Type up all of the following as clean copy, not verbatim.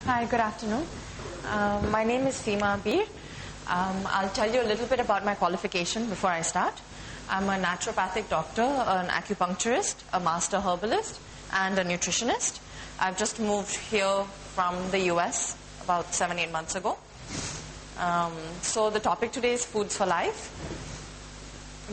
Hi, good afternoon. My name is Seema Abir. I'll tell you a little bit about my qualification before I start. I'm a naturopathic doctor, an acupuncturist, a master herbalist, and a nutritionist. I've just moved here from the US about 7-8 months ago. So the topic today is foods for life.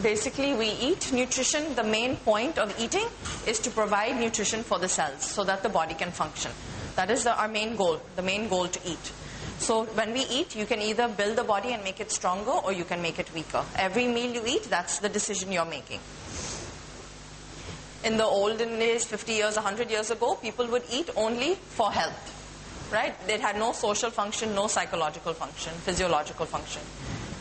Basically, we eat nutrition. The main point of eating is to provide nutrition for the cells so that the body can function. That is our main goal, the main goal to eat. So when we eat, you can either build the body and make it stronger, or you can make it weaker. Every meal you eat, that's the decision you're making. In the olden days, 50 years, 100 years ago, people would eat only for health, right? They had no social function, no psychological function, physiological function.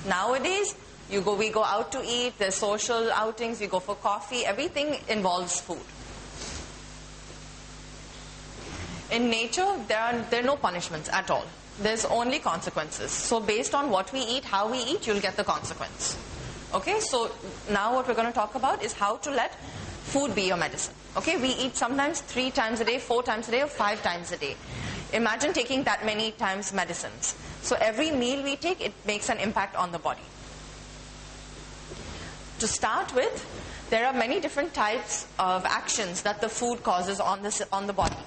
Nowadays, we go out to eat, there's social outings, we go for coffee, everything involves food. In nature, there are no punishments at all. There's only consequences. So based on what we eat, how we eat, you'll get the consequence. Okay, so now what we're going to talk about is how to let food be your medicine. Okay, we eat sometimes 3 times a day, 4 times a day, or 5 times a day. Imagine taking that many times medicines. So every meal we take, it makes an impact on the body. To start with, there are many different types of actions that the food causes on the body.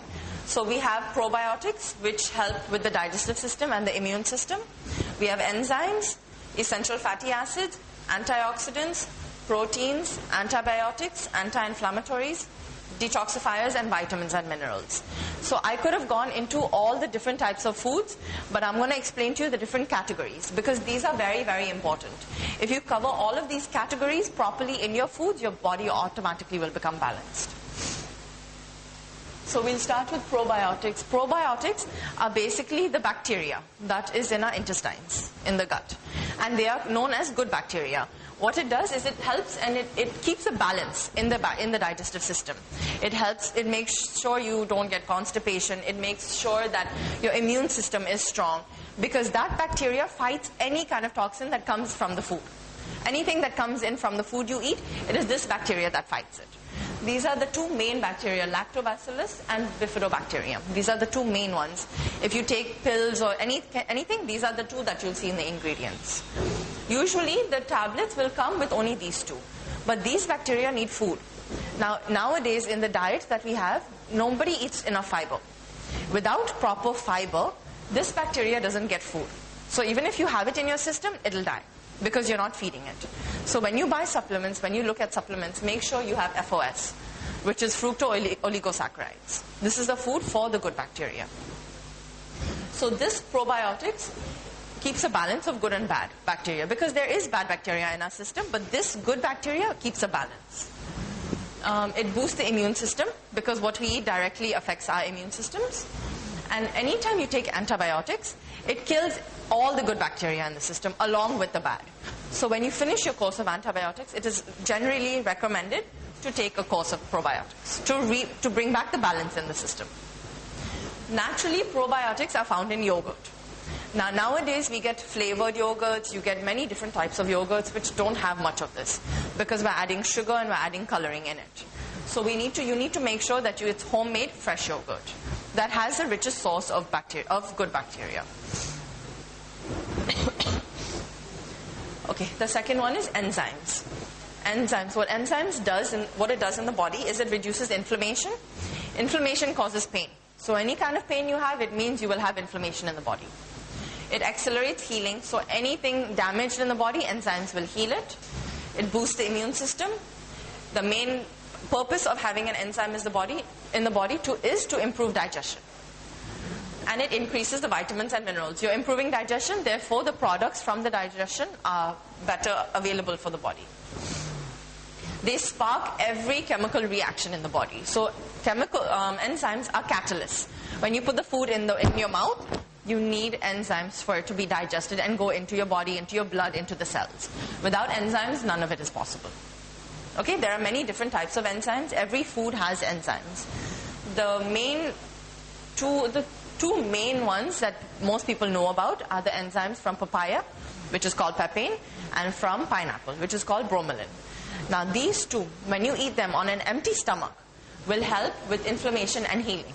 So we have probiotics, which help with the digestive system and the immune system. We have enzymes, essential fatty acids, antioxidants, proteins, antibiotics, anti-inflammatories, detoxifiers, and vitamins and minerals. So I could have gone into all the different types of foods, but I'm going to explain to you the different categories, because these are very, very important. If you cover all of these categories properly in your foods, your body automatically will become balanced. So we'll start with probiotics. Probiotics are basically the bacteria that is in our intestines, in the gut. And they are known as good bacteria. What it does is it helps and it keeps a balance in the digestive system. It makes sure you don't get constipation. It makes sure that your immune system is strong, because that bacteria fights any kind of toxin that comes from the food. Anything that comes in from the food you eat, it is this bacteria that fights it. These are the 2 main bacteria, lactobacillus and bifidobacterium. These are the 2 main ones. If you take pills or anything, these are the 2 that you'll see in the ingredients. Usually, the tablets will come with only these 2. But these bacteria need food. Nowadays, in the diet that we have, nobody eats enough fiber. Without proper fiber, this bacteria doesn't get food. So even if you have it in your system, it'll die, because you're not feeding it. So when you buy supplements, when you look at supplements, make sure you have FOS, which is fructooligosaccharides. This is the food for the good bacteria. So this probiotics keeps a balance of good and bad bacteria, because there is bad bacteria in our system, but this good bacteria keeps a balance. It boosts the immune system, because what we eat directly affects our immune systems. And anytime you take antibiotics, it kills all the good bacteria in the system along with the bad. So when you finish your course of antibiotics, it is generally recommended to take a course of probiotics to bring back the balance in the system. Naturally, probiotics are found in yogurt. Nowadays we get flavored yogurts, you get many different types of yogurts which don't have much of this, because we're adding sugar and we're adding coloring in it. So you need to make sure that it's homemade fresh yogurt that has the richest source of good bacteria. Okay, the second one is enzymes. Enzymes. What enzymes does, and what it does in the body, is it reduces inflammation. Inflammation causes pain. So any kind of pain you have, it means you will have inflammation in the body. It accelerates healing. So anything damaged in the body, enzymes will heal it. It boosts the immune system. The main purpose of having an enzyme in the body is to improve digestion. And it increases the vitamins and minerals. You're improving digestion, therefore the products from the digestion are better available for the body. They spark every chemical reaction in the body. So enzymes are catalysts. When you put the food in your mouth, you need enzymes for it to be digested and go into your body, into your blood, into the cells. Without enzymes, none of it is possible. Okay, there are many different types of enzymes. Every food has enzymes. The 2 main ones that most people know about are the enzymes from papaya, which is called papain, and from pineapple, which is called bromelain. Now these 2, when you eat them on an empty stomach, will help with inflammation and healing.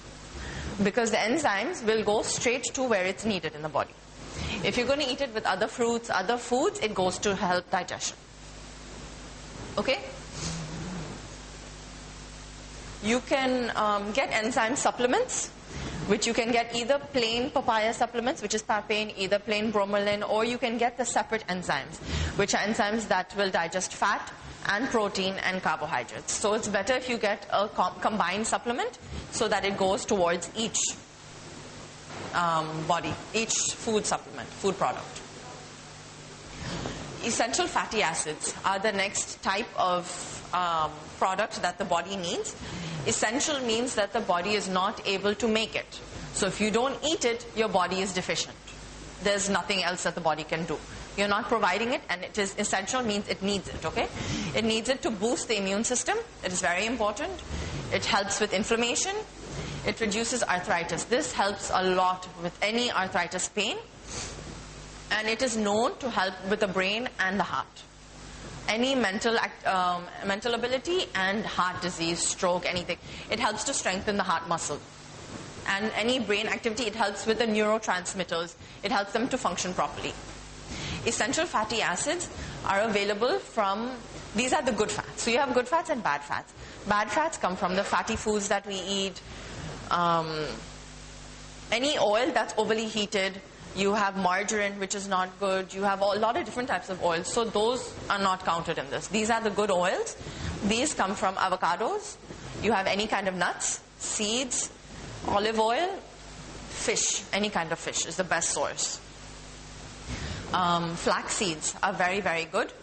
because the enzymes will go straight to where it's needed in the body. If you're going to eat it with other fruits, other foods, it goes to help digestion. Okay? You can get enzyme supplements, which you can get either plain papaya supplements, which is papain, either plain bromelain, or you can get the separate enzymes, which are enzymes that will digest fat and protein and carbohydrates. So it's better if you get a combined supplement so that it goes towards each body, each food supplement, food product. Essential fatty acids are the next type of product that the body needs. Essential means that the body is not able to make it. So if you don't eat it, your body is deficient. There's nothing else that the body can do. You're not providing it, and it is essential means it needs it, okay? It needs it to boost the immune system. It is very important. It helps with inflammation. It reduces arthritis. This helps a lot with any arthritis pain. And it is known to help with the brain and the heart. Any mental ability and heart disease, stroke, anything. It helps to strengthen the heart muscle. And any brain activity, it helps with the neurotransmitters. It helps them to function properly. Essential fatty acids are available from, these are the good fats. So you have good fats and bad fats. Bad fats come from the fatty foods that we eat. Any oil that's overly heated. You have margarine, which is not good. You have a lot of different types of oils. So those are not counted in this. These are the good oils. These come from avocados. You have any kind of nuts, seeds, olive oil, fish. Any kind of fish is the best source. Flax seeds are very, very good.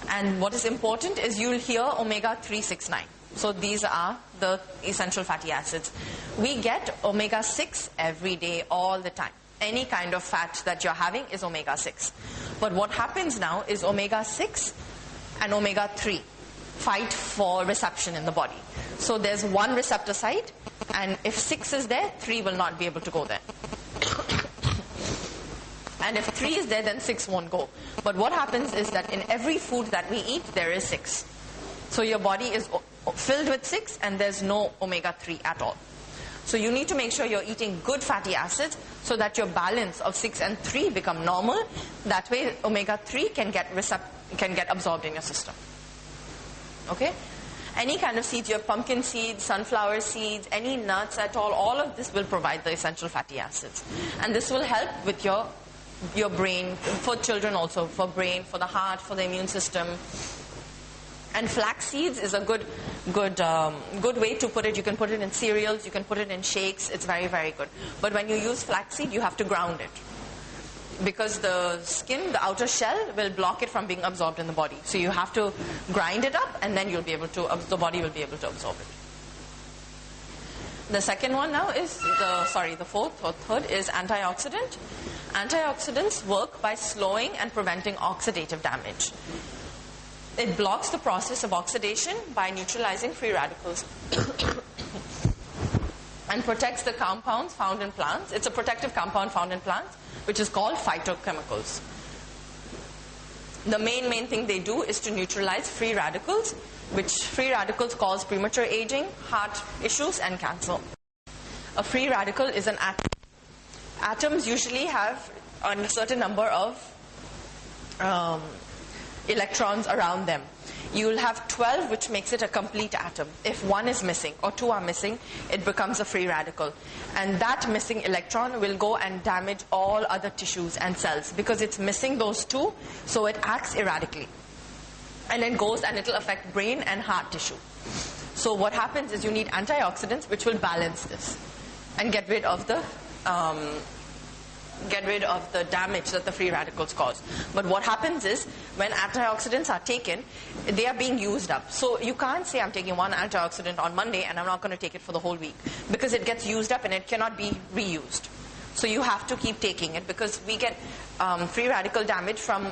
And what is important is you'll hear omega-369. So these are the essential fatty acids. We get omega-6 every day, all the time. Any kind of fat that you're having is omega-6. But what happens now is omega-6 and omega-3 fight for reception in the body. So there's one receptor site, and if 6 is there, 3 will not be able to go there. And if 3 is there, then 6 won't go. But what happens is that in every food that we eat, there is 6. So your body is filled with 6, and there's no omega-3 at all. So you need to make sure you're eating good fatty acids so that your balance of 6 and 3 become normal. That way omega-3 can get absorbed in your system. Okay? Any kind of seeds, you have pumpkin seeds, sunflower seeds, any nuts at all of this will provide the essential fatty acids. And this will help with your brain, for children also, for brain, for the heart, for the immune system. And flax seeds is a good way to put it. You can put it in cereals, you can put it in shakes. It's very, very good. But when you use flaxseed, you have to ground it, because the skin, the outer shell, will block it from being absorbed in the body. So you have to grind it up, and then you'll be able to, the body will be able to absorb it. The second one now is the fourth or third is antioxidant. Antioxidants work by slowing and preventing oxidative damage. It blocks the process of oxidation by neutralizing free radicals and protects the compounds found in plants. It's a protective compound found in plants, which is called phytochemicals. The main thing they do is to neutralize free radicals, which free radicals cause premature aging, heart issues, and cancer. A free radical is an atom. Atoms usually have a certain number of electrons around them. You'll have 12, which makes it a complete atom. If 1 is missing or 2 are missing, it becomes a free radical. And that missing electron will go and damage all other tissues and cells, because it's missing those 2, so it acts erratically. And then goes and it'll affect brain and heart tissue. So what happens is you need antioxidants which will balance this and get rid of the damage that the free radicals cause. But what happens is, when antioxidants are taken, they are being used up. So you can't say, I'm taking one antioxidant on Monday and I'm not going to take it for the whole week, because it gets used up and it cannot be reused. So you have to keep taking it, because we get free radical damage from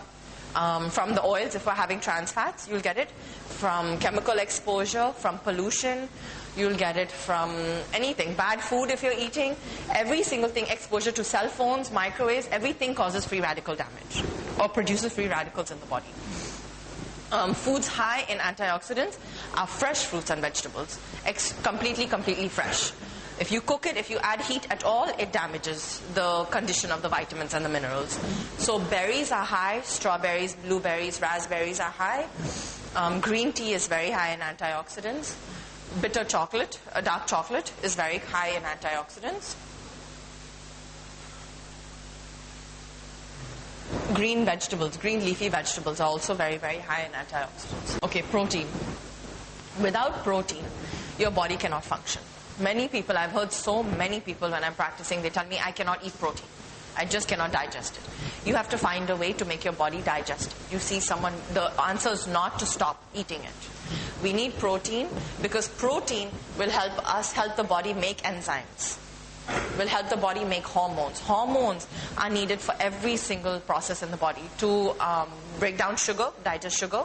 the oils. If we're having trans fats, you'll get it from chemical exposure, from pollution. You'll get it from anything. Bad food if you're eating. Every single thing, exposure to cell phones, microwaves, everything causes free radical damage or produces free radicals in the body. Foods high in antioxidants are fresh fruits and vegetables. Completely fresh. If you cook it, if you add heat at all, it damages the condition of the vitamins and the minerals. So berries are high, strawberries, blueberries, raspberries are high. Green tea is very high in antioxidants. Bitter chocolate, dark chocolate, is very high in antioxidants. Green vegetables, green leafy vegetables are also very, very high in antioxidants. Okay, protein. Without protein, your body cannot function. Many people, I've heard so many people when I'm practicing, they tell me, I cannot eat protein. I just cannot digest it. You have to find a way to make your body digest it. You see someone, the answer is not to stop eating it. We need protein because protein will help the body make enzymes. Will help the body make hormones. Hormones are needed for every single process in the body to break down sugar, digest sugar.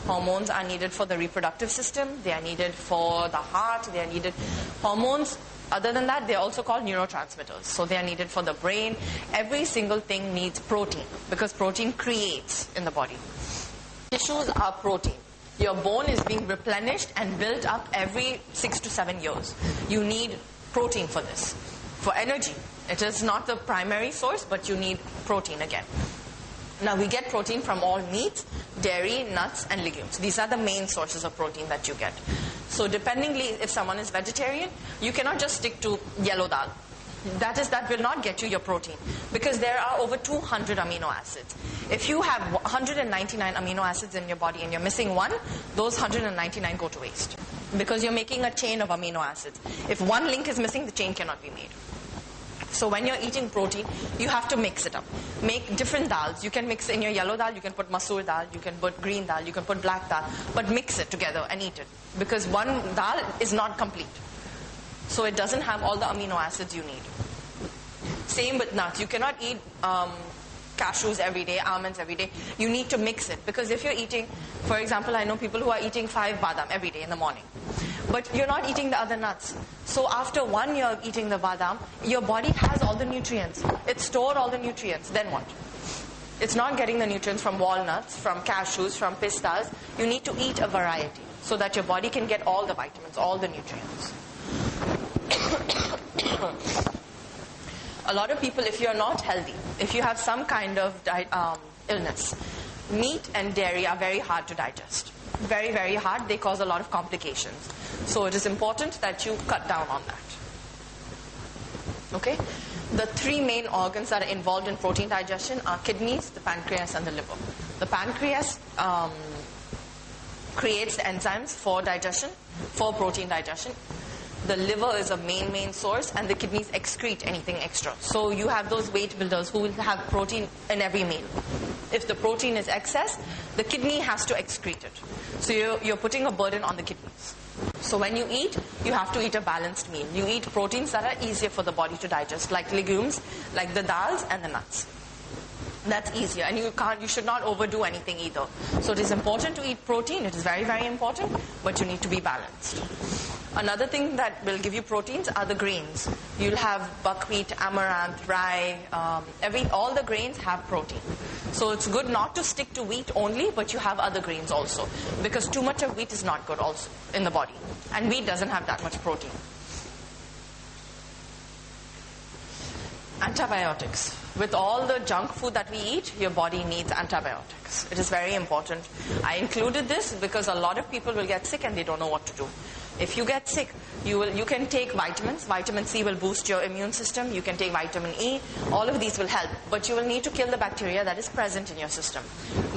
Hormones are needed for the reproductive system. They are needed for the heart. They are needed. Hormones, other than that, they're also called neurotransmitters. So they are needed for the brain. Every single thing needs protein because protein creates in the body. Tissues are protein. Your bone is being replenished and built up every 6 to 7 years. You need protein for this. For energy. It is not the primary source, but you need protein again. Now we get protein from all meats, dairy, nuts and legumes. These are the main sources of protein that you get. So dependingly, if someone is vegetarian, you cannot just stick to yellow dal. That will not get you your protein because there are over 200 amino acids. If you have 199 amino acids in your body and you're missing one, those 199 go to waste because you're making a chain of amino acids. If one link is missing, the chain cannot be made. So when you're eating protein, you have to mix it up. Make different dals. You can mix in your yellow dal, you can put masoor dal, you can put green dal, you can put black dal, but mix it together and eat it. Because one dal is not complete. So it doesn't have all the amino acids you need. Same with nuts. You cannot eat cashews every day, almonds every day. You need to mix it. Because if you're eating, for example, I know people who are eating 5 badam every day in the morning. But you're not eating the other nuts. So after 1 year of eating the badam, your body has all the nutrients. It's stored all the nutrients. Then what? It's not getting the nutrients from walnuts, from cashews, from pistas. You need to eat a variety so that your body can get all the vitamins, all the nutrients. A lot of people, if you're not healthy, if you have some kind of illness, meat and dairy are very hard to digest. Very, very hard. They cause a lot of complications. So it is important that you cut down on that. Okay? The 3 main organs that are involved in protein digestion are kidneys, the pancreas, and the liver. The pancreas creates the enzymes for digestion, for protein digestion. The liver is a main source, and the kidneys excrete anything extra. So you have those weight builders who will have protein in every meal. If the protein is excess, the kidney has to excrete it. So you're putting a burden on the kidneys. So when you eat, you have to eat a balanced meal. You eat proteins that are easier for the body to digest, like legumes, like the dals and the nuts. That's easier, and you should not overdo anything either. So it is important to eat protein. It is very, very important, but you need to be balanced. Another thing that will give you proteins are the grains. You'll have buckwheat, amaranth, rye, all the grains have protein. So it's good not to stick to wheat only, but you have other grains also. Because too much of wheat is not good also in the body. And wheat doesn't have that much protein. Antibiotics. With all the junk food that we eat, your body needs antibiotics. It is very important. I included this because a lot of people will get sick and they don't know what to do. If you get sick, you can take vitamins. Vitamin C will boost your immune system. You can take vitamin E. All of these will help. But you will need to kill the bacteria that is present in your system.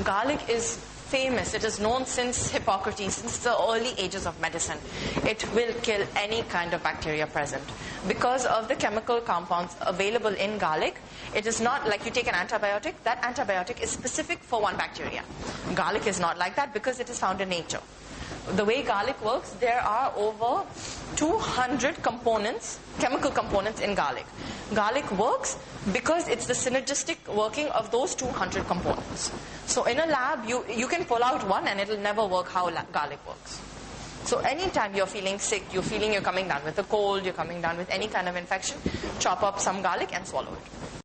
Garlic is famous. It is known since Hippocrates, since the early ages of medicine. It will kill any kind of bacteria present. Because of the chemical compounds available in garlic, it is not like you take an antibiotic. That antibiotic is specific for one bacteria. Garlic is not like that because it is found in nature. The way garlic works, there are over 200 components, chemical components in garlic. Garlic works because it's the synergistic working of those 200 components. So in a lab, you can pull out one and it'll never work how garlic works. So anytime you're feeling sick, you're coming down with a cold, you're coming down with any kind of infection, chop up some garlic and swallow it.